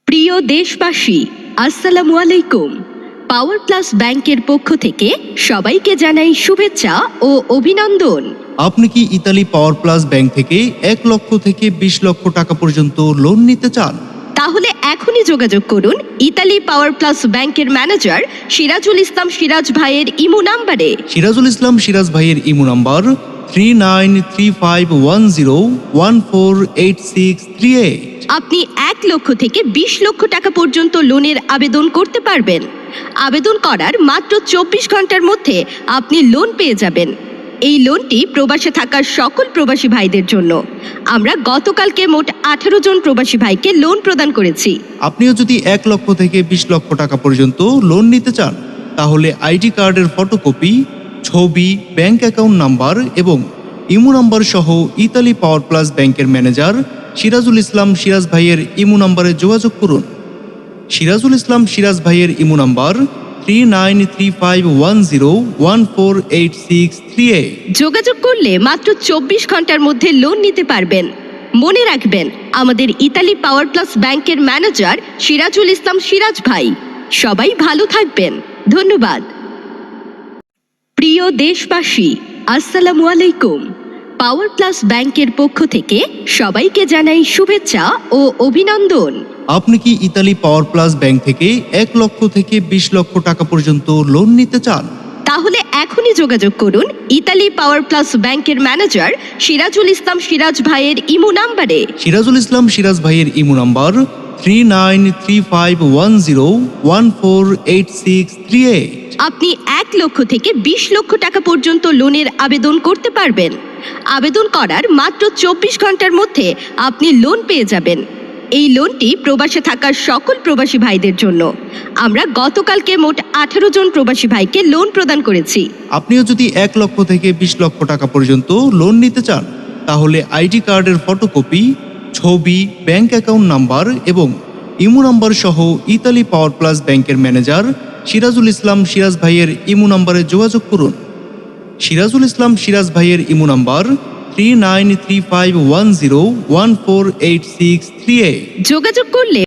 প্রিয় দেশবাসী, আসসালামু আলাইকুম। পাওয়ার প্লাস ব্যাংকের পক্ষ থেকে সবাইকে জানাই শুভেচ্ছা ও অভিনন্দন। আপনি কি ইতালি পাওয়ার প্লাস ব্যাংক থেকে 1 লক্ষ থেকে 20 লক্ষ টাকা পর্যন্ত লোন নিতে চান? তাহলে এখনই যোগাযোগ করুন ইতালি পাওয়ার প্লাস ব্যাংকের ম্যানেজার সিরাজুল ইসলাম সিরাজ ভাইয়ের ইমো নাম্বারে। সিরাজুল ইসলাম সিরাজ ভাইয়ের ইমো নাম্বার 393510148638। আপনি 1 লক্ষ থেকে 20 লক্ষ টাকা পর্যন্ত লোনের আবেদন করতে পারবেন। আবেদন করার মাত্র 24 ঘন্টার মধ্যে আপনি লোন পেয়ে যাবেন। এই লোনটি প্রবাসে থাকা সকল প্রবাসী ভাইদের জন্য। আমরা গতকালকে মোট 18 জন প্রবাসী ভাইকে লোন প্রদান করেছি। আপনিও যদি 1 লক্ষ থেকে 20 লক্ষ টাকা পর্যন্ত লোন নিতে চান, তাহলে আইডি কার্ডের ফটোকপি, ছবি, ব্যাংক অ্যাকাউন্ট নাম্বার এবং ইমো নাম্বার সহ ইতালি পাওয়ার প্লাস ব্যাংকের ম্যানেজার সিরাজুল ইসলাম সিরাজ ভাইয়ের ইমো নাম্বারে যোগাযোগ করুন। সিরাজুল ইসলাম সিরাজ ভাইয়ের ইমো নাম্বার 393510148638। যোগাযোগ করলে মাত্র 24 ঘন্টার মধ্যে লোন নিতে পারবেন। মনে রাখবেন, আমাদের ইতালি পাওয়ার প্লাস ব্যাংকের ম্যানেজার সিরাজুল ইসলাম সিরাজ ভাই। সবাই ভালো থাকবেন। ধন্যবাদ। প্রিয় দেশবাসী, আসসালামু আলাইকুম। পাওয়ার প্লাস ব্যাংকের পক্ষ থেকে সবাইকে জানাই শুভেচ্ছা ও অভিনন্দন। আপনি কি ইতালি পাওয়ার প্লাস ব্যাংক থেকে 1 লক্ষ থেকে 20 লক্ষ টাকা পর্যন্ত লোন নিতে চান? তাহলে এখনই যোগাযোগ করুন ইতালি পাওয়ার প্লাস ব্যাংকের ম্যানেজার সিরাজুল ইসলাম সিরাজ ভাইয়ের ইমো নাম্বারে। সিরাজুল ইসলাম সিরাজ ভাইয়ের ইমো নাম্বার 393510148638। আপনি 1 লক্ষ থেকে 20 লক্ষ টাকা পর্যন্ত লোনের আবেদন করতে পারবেন। আবেদন করার মাত্র 24 ঘন্টার মধ্যে আপনি লোন পেয়ে যাবেন। এই লোনটি প্রবাসে থাকা সকল প্রবাসী ভাইদের জন্য। আমরা গতকালকে মোট 18 জন প্রবাসী ভাইকে লোন প্রদান করেছি। আপনিও যদি 1 লক্ষ থেকে 20 লক্ষ টাকা পর্যন্ত লোন নিতে চান, তাহলে আইডি কার্ডের ফটোকপি, ছবি, ব্যাংক অ্যাকাউন্ট নাম্বার এবং ইমো নাম্বার সহ ইতালি পাওয়ার প্লাস ব্যাংকের ম্যানেজার সিরাজুল ইসলাম সিরাজ ভাইয়ের ইমো নাম্বারে যোগাযোগ করুন। সিরাজুল ইসলাম সিরাজ ভাইয়ের ইমো নাম্বার 393510148638। যোগাযোগ করলে